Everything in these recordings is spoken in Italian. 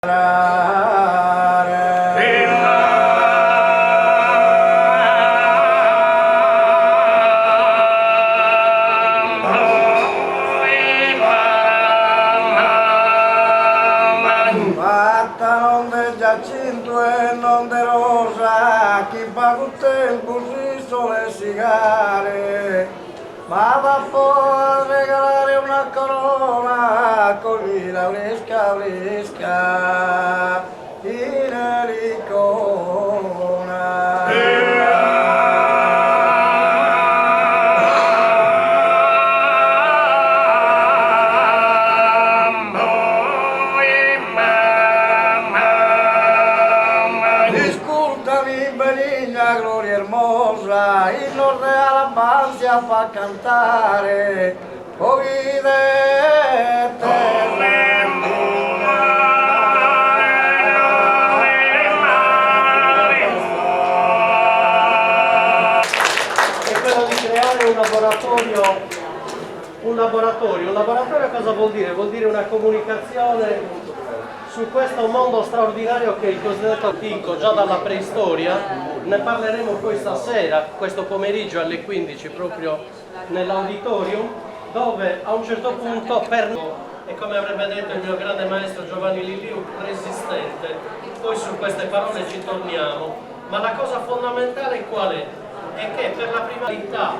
Non de Giacinto e non de rosa, chi fa col tempo si sole sigare, ma va poi a regalare una corona, così la fresca fresca in elicona. Benigna, gloria hermosa, il nord de alabanza fa cantare, poi de è quello di creare un laboratorio cosa vuol dire? Vuol dire una comunicazione su questo mondo straordinario che è il cosiddetto antico, già dalla preistoria. Ne parleremo poi stasera, questo pomeriggio alle 15, proprio nell'auditorium, dove a un certo punto, e come avrebbe detto il mio grande maestro Giovanni Liliu, resistente. Poi su queste parole ci torniamo, ma la cosa fondamentale qual è? È che per la prima volta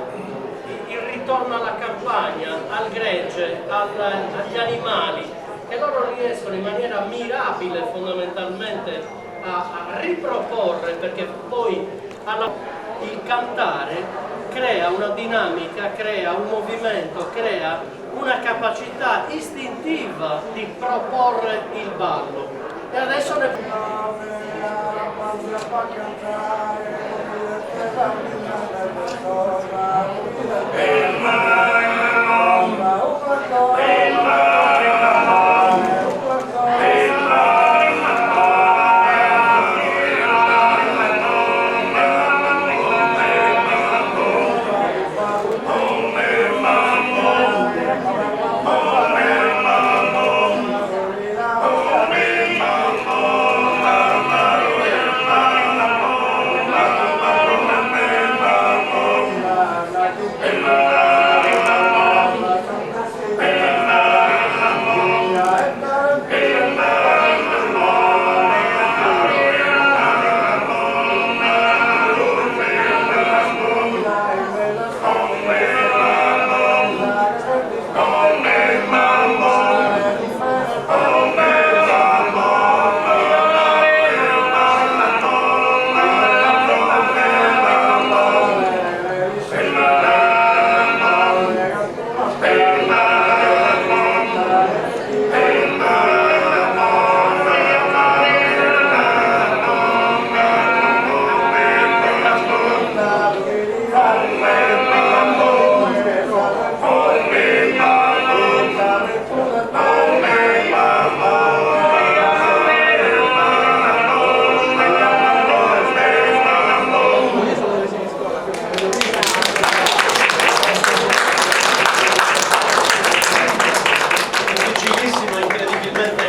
il ritorno alla campagna, al gregge, agli animali, che loro riescono in maniera mirabile fondamentalmente a riproporre, perché poi il cantare crea una dinamica, crea un movimento, crea una capacità istintiva di proporre il ballo. E adesso ne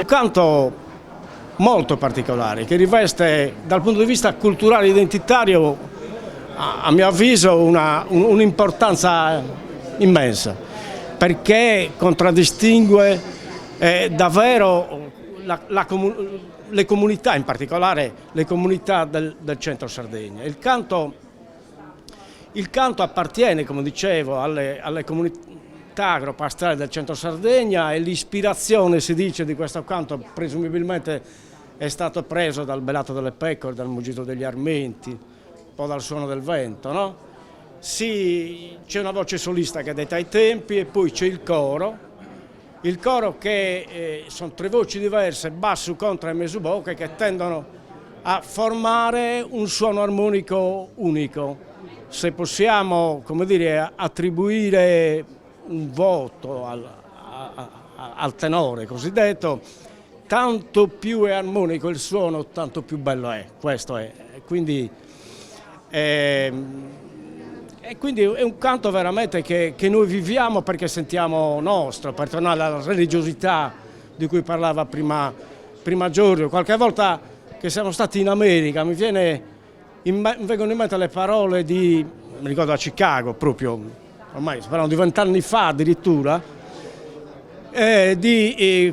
canto molto particolare che riveste dal punto di vista culturale identitario, a mio avviso, un'importanza immensa, perché contraddistingue davvero le comunità, in particolare le comunità del centro Sardegna. Il canto appartiene, come dicevo, alle comunità agropastorali del centro Sardegna, e l'ispirazione, si dice, di questo canto presumibilmente è stato preso dal belato delle pecore, dal muggito degli armenti, un po' dal suono del vento, no? Sì, c'è una voce solista che è detta ai tempi, e poi c'è il coro che sono tre voci diverse, basso, contra e mesuboche, che tendono a formare un suono armonico unico. Se possiamo, come dire, attribuire un voto al tenore cosiddetto, tanto più è armonico il suono, tanto più bello è. Questo è. Quindi è un canto veramente che noi viviamo perché sentiamo nostro, per tornare alla religiosità di cui parlava prima prima Giorgio, qualche volta che siamo stati in America mi vengono in mente le parole mi ricordo a Chicago proprio, ormai parliamo di 20 anni fa addirittura,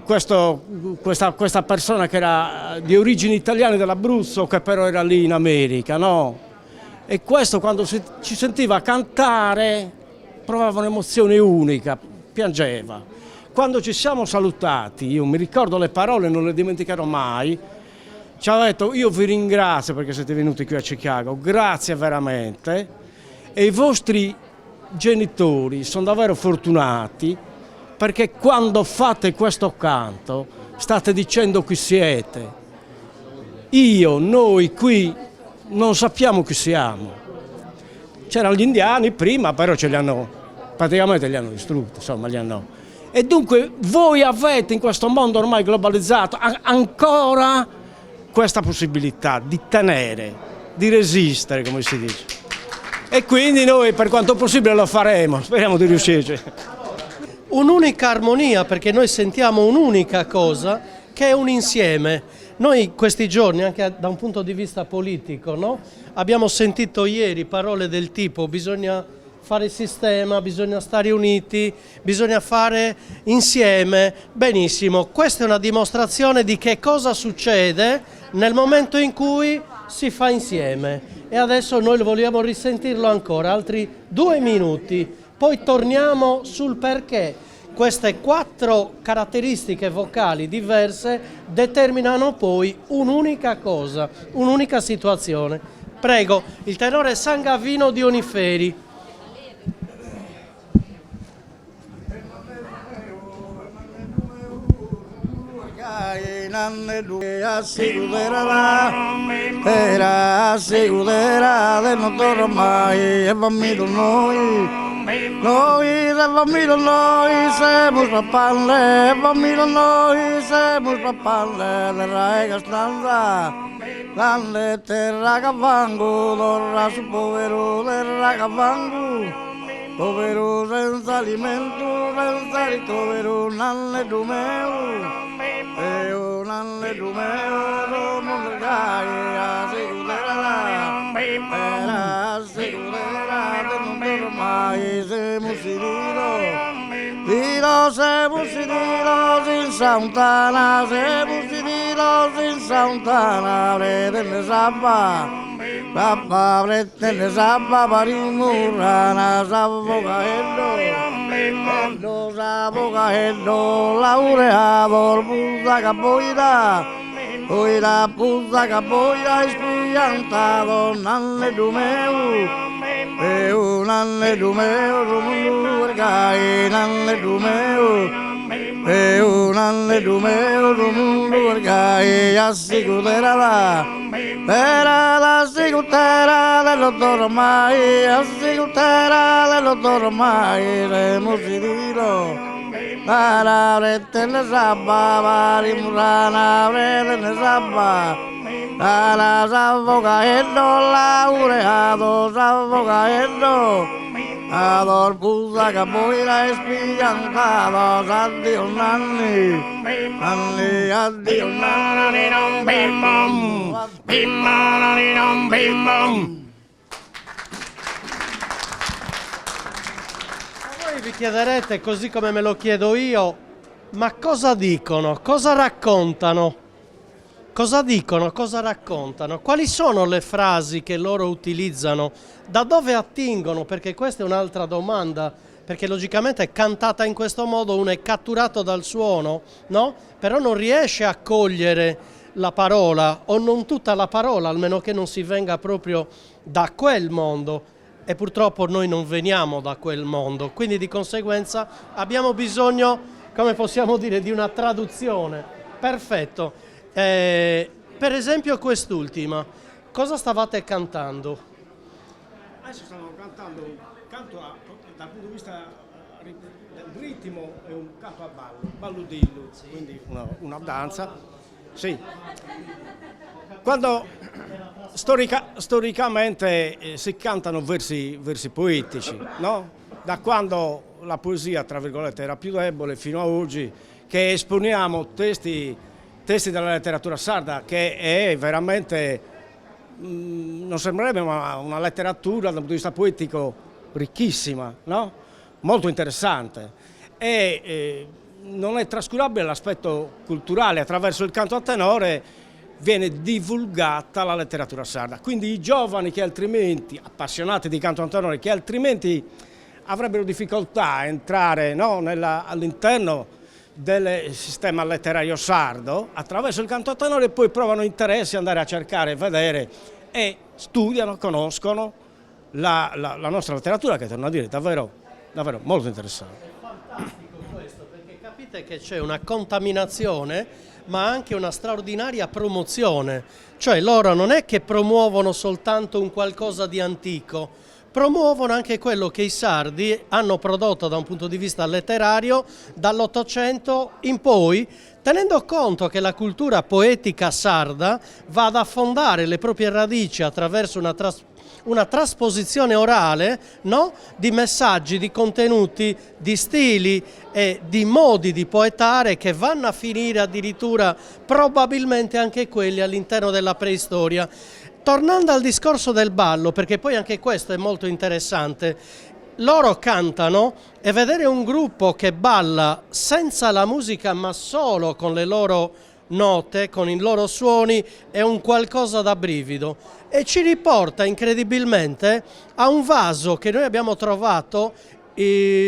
questa persona che era di origini italiane dell'Abruzzo, che però era lì in America, no? E questo quando ci sentiva cantare provava un'emozione unica, piangeva. Quando ci siamo salutati, io mi ricordo le parole, non le dimenticherò mai, ci ha detto: io vi ringrazio perché siete venuti qui a Chicago, grazie veramente, e i vostri genitori sono davvero fortunati perché quando fate questo canto state dicendo chi siete. Noi qui non sappiamo chi siamo. C'erano gli indiani prima, però praticamente li hanno distrutti, insomma, E dunque voi avete in questo mondo ormai globalizzato ancora questa possibilità di tenere, di resistere, come si dice. E quindi noi per quanto possibile lo faremo, speriamo di riuscirci. Un'unica armonia, perché noi sentiamo un'unica cosa che è un insieme. Noi questi giorni, anche da un punto di vista politico, no? Abbiamo sentito ieri parole del tipo: bisogna fare sistema, bisogna stare uniti, bisogna fare insieme. Benissimo, questa è una dimostrazione di che cosa succede nel momento in cui si fa insieme. E adesso noi vogliamo risentirlo ancora, altri 2 minuti. Poi torniamo sul perché queste 4 caratteristiche vocali diverse determinano poi un'unica cosa, un'unica situazione. Prego, il tenore San Gavino di Oniferi. Era sicura de non dormai e bambino noi siamo pappalle, bambino noi siamo pappalle, le raiga stanza, lalle terra cavango, l'orra su povero terra cavango, povero senza alimento, senza ricovero, nalle dumeo. Nalle dumeo, non gai, a sicurera, non dormai, siamo sidiro, sin santana, sin santana, vredene sabba, papà, vredene sabba, parimurana, savocaello, laureato, puzza capoeira, puzza capoeira, spiantato, nalle dumeu, nalle dumeu, rumundu ergai, nalle dumeu, nalle dumeu, rumundu ergai, assicurera dello dormai, assicurera dello dormai, remusidiro. La rete ne sabba, parimurana, rete ne sabba. La savocaello, laureato, savocaello. Ador puzza capoeira espiantato, addio nanni, addio nanni, non bim bom. Voi vi chiederete, così come me lo chiedo io, ma cosa dicono? Cosa raccontano? Cosa dicono? Cosa raccontano? Quali sono le frasi che loro utilizzano? Da dove attingono? Perché questa è un'altra domanda, perché logicamente cantata in questo modo uno è catturato dal suono, no? Però non riesce a cogliere la parola, o non tutta la parola, almeno che non si venga proprio da quel mondo. E purtroppo noi non veniamo da quel mondo, quindi di conseguenza abbiamo bisogno, come possiamo dire, di una traduzione. Perfetto. Per esempio quest'ultima, cosa stavate cantando? Adesso stiamo cantando un canto dal punto di vista del ritmo, è un canto a balludillo, quindi una danza. Sì. Quando storicamente si cantano versi poetici, no? Da quando la poesia, tra virgolette, era più debole fino a oggi, che esponiamo testi testi della letteratura sarda, che è veramente, non sembrerebbe, ma una letteratura dal punto di vista poetico ricchissima, no? Molto interessante. E non è trascurabile l'aspetto culturale: attraverso il canto a tenore viene divulgata la letteratura sarda. Quindi i giovani che altrimenti, appassionati di canto a tenore, che altrimenti avrebbero difficoltà a entrare, no, all'interno del sistema letterario sardo, attraverso il canto a tenore poi provano interesse a andare a cercare, vedere e studiano, conoscono la nostra letteratura, che torno a dire davvero molto interessante. È fantastico questo, perché capite che c'è una contaminazione ma anche una straordinaria promozione, cioè loro non è che promuovono soltanto un qualcosa di antico, promuovono anche quello che i sardi hanno prodotto da un punto di vista letterario dall'Ottocento in poi, tenendo conto che la cultura poetica sarda va ad affondare le proprie radici attraverso una trasposizione orale, no? Di messaggi, di contenuti, di stili e di modi di poetare che vanno a finire addirittura probabilmente anche quelli all'interno della preistoria. Tornando al discorso del ballo, perché poi anche questo è molto interessante, loro cantano e vedere un gruppo che balla senza la musica ma solo con le loro note, con i loro suoni, è un qualcosa da brivido e ci riporta incredibilmente a un vaso che noi abbiamo trovato.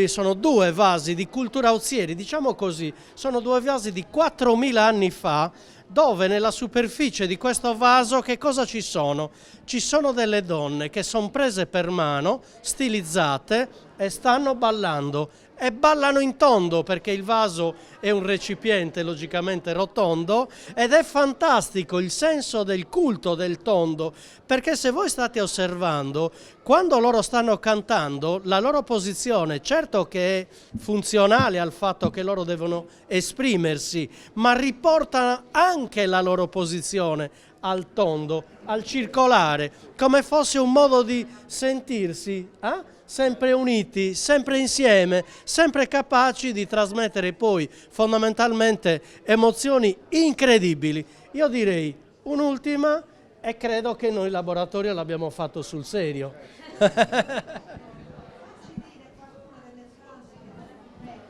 Sono due vasi di cultura Ozieri, diciamo così, sono due vasi di 4.000 anni fa, dove nella superficie di questo vaso che cosa ci sono? Ci sono delle donne che sono prese per mano, stilizzate e stanno ballando. E ballano in tondo perché il vaso è un recipiente logicamente rotondo ed è fantastico il senso del culto del tondo, perché se voi state osservando, quando loro stanno cantando, la loro posizione certo che è funzionale al fatto che loro devono esprimersi, ma riporta anche la loro posizione al tondo, al circolare, come fosse un modo di sentirsi, sempre uniti, sempre insieme, sempre capaci di trasmettere poi fondamentalmente emozioni incredibili. Io direi un'ultima e credo che noi il laboratorio l'abbiamo fatto sul serio.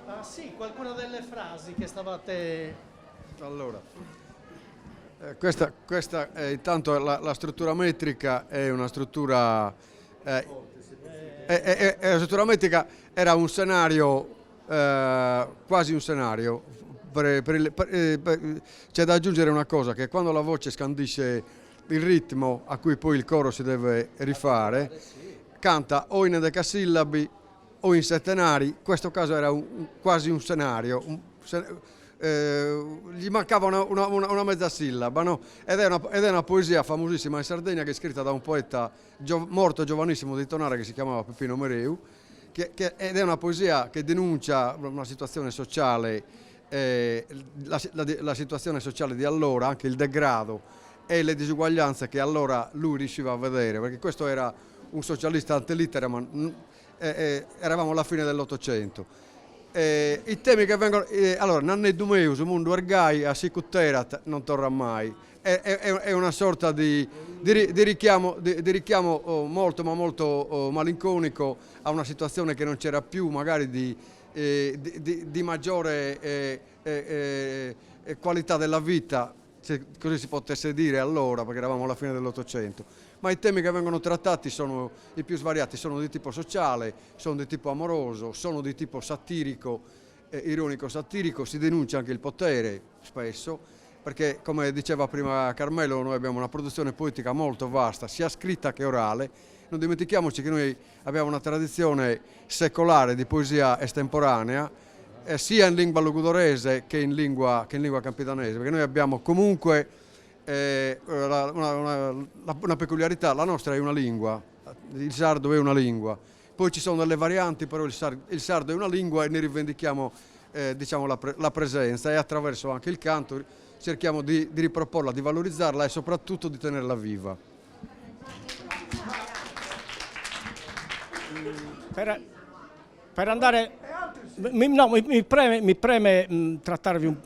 Ah sì, qualcuna delle frasi che stavate... Allora, questa intanto la struttura metrica è una struttura... la struttura metrica era un scenario, quasi un scenario. C'è da aggiungere una cosa, che quando la voce scandisce il ritmo a cui poi il coro si deve rifare, canta o in endecasillabi o in settenari. In questo caso era quasi un scenario, gli mancava una mezza sillaba, no? Ed è una poesia famosissima in Sardegna, che è scritta da un poeta morto giovanissimo di Tonara che si chiamava Peppino Mereu, ed è una poesia che denuncia una situazione sociale, la situazione sociale di allora, anche il degrado e le disuguaglianze che allora lui riusciva a vedere, perché questo era un socialista ante litteram, eravamo alla fine dell'Ottocento. I temi che vengono, allora, Nanne Dumeus, Mundu Argai, a Sicutterat, non torna mai. È una sorta di richiamo molto ma molto malinconico a una situazione che non c'era più, magari di maggiore qualità della vita, se così si potesse dire allora, perché eravamo alla fine dell'Ottocento. Ma i temi che vengono trattati sono i più svariati, sono di tipo sociale, sono di tipo amoroso, sono di tipo satirico, ironico satirico, si denuncia anche il potere spesso, perché come diceva prima Carmelo noi abbiamo una produzione poetica molto vasta, sia scritta che orale. Non dimentichiamoci che noi abbiamo una tradizione secolare di poesia estemporanea, sia in lingua logudorese che in lingua campidanese, perché noi abbiamo comunque una peculiarità. La nostra è una lingua, il sardo è una lingua, poi ci sono delle varianti, però il sardo è una lingua e ne rivendichiamo diciamo la presenza, e attraverso anche il canto cerchiamo di riproporla, di valorizzarla e soprattutto di tenerla viva. Per andare, mi preme trattarvi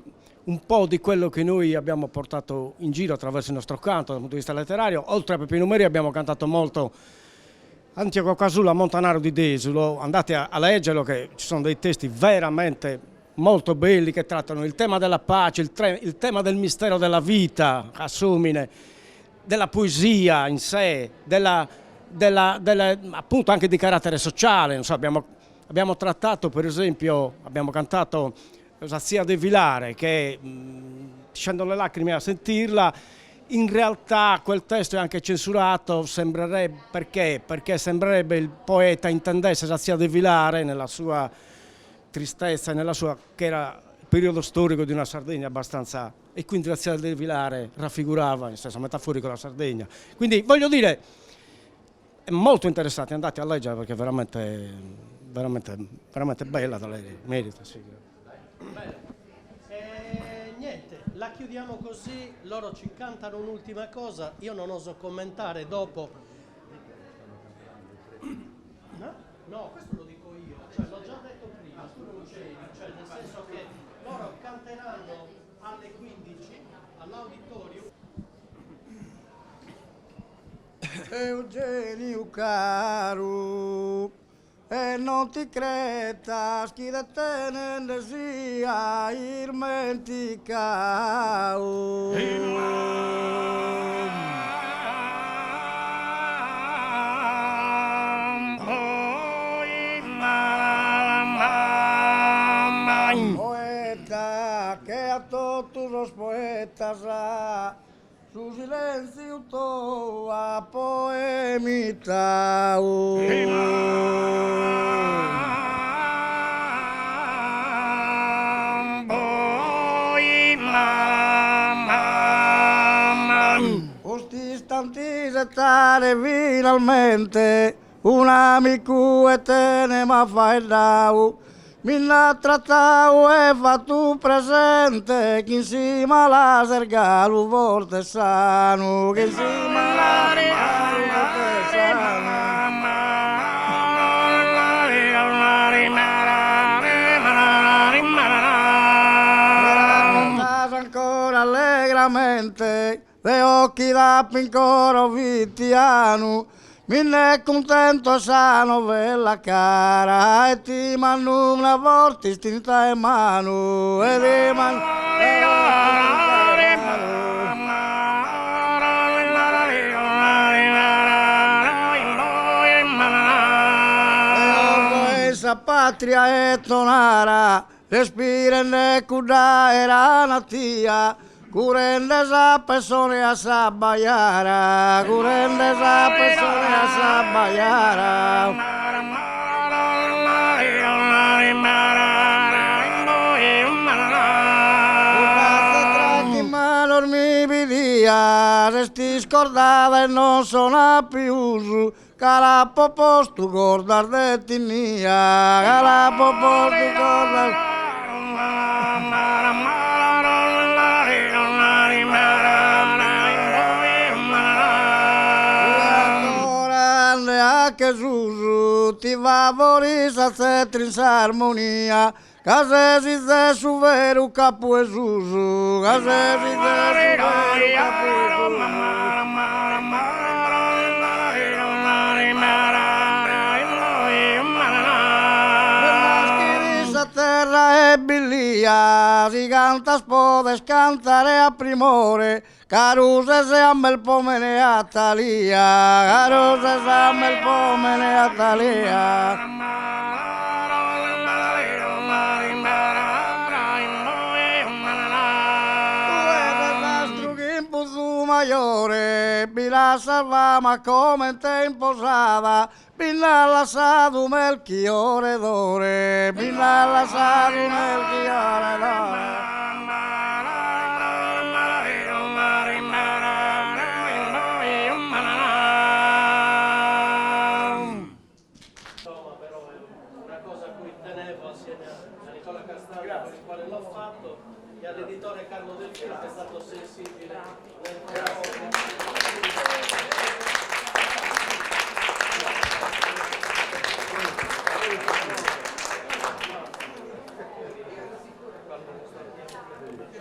un po' di quello che noi abbiamo portato in giro attraverso il nostro canto dal punto di vista letterario. Oltre a Peppino Meri abbiamo cantato molto Antioco Casulla, Montanaro di Desulo, andate a leggerlo, che ci sono dei testi veramente molto belli che trattano il tema della pace, il tema del mistero della vita, Assumine, della poesia in sé, appunto anche di carattere sociale. Non so, abbiamo trattato, per esempio, abbiamo cantato Zazia de Vilare, che scendono le lacrime a sentirla. In realtà quel testo è anche censurato, sembrerebbe, perché sembrerebbe il poeta intendesse Zazia de Vilare nella sua tristezza, che era il periodo storico di una Sardegna abbastanza, e quindi Zazia de Vilare raffigurava in senso metaforico la Sardegna. Quindi voglio dire, è molto interessante, andate a leggere perché è veramente bella da leggere, merita. Sì. Bene. Niente, la chiudiamo così, loro ci cantano un'ultima cosa, io non oso commentare dopo. No, questo lo dico io, cioè l'ho già detto prima, tu non c'eri, cioè nel senso che loro canteranno alle 15 all'auditorio. Eugenio caro, e non ti cretas chi da te ne sia irmenticao. Poeta que a todos os poetas su silencio toa poemita. Questi istanti settare finalmente un amico e te ne ma fai il dau. Mi ha trattato e fatto presente che insieme alla Sergalu forte sano, che insieme alla Sergalu forte sano. Ancora allegramente, le occhi da pincoro vitiano. Mi ne contento sano bella cara e ti mando una volta stinta in mano e ti mando esa patria e tonara respira ne cuda era natia. Curende sa persone a sabaiara, curende sa persone a sabaiara. Una ma dormivi via, resti scordata e non sono più. Calapo posto guardar de tinia, calapo posto guardar. Che Gesù ti favori sa setri in armonia, case si se su vero capo Gesù, case si se su vero capo Gesù. Terra e billia, si canta spode, scantare a primore. Caruse se amme il pomene a talia, caruse se amme il pomene a talia. Maiore, bila salvama come te imposava, bila lasciato Melchiore d'ore, bila lasciato Melchiore d'ore. L'ho fatto e all'editore Carlo Del Filo che è stato sensibile nel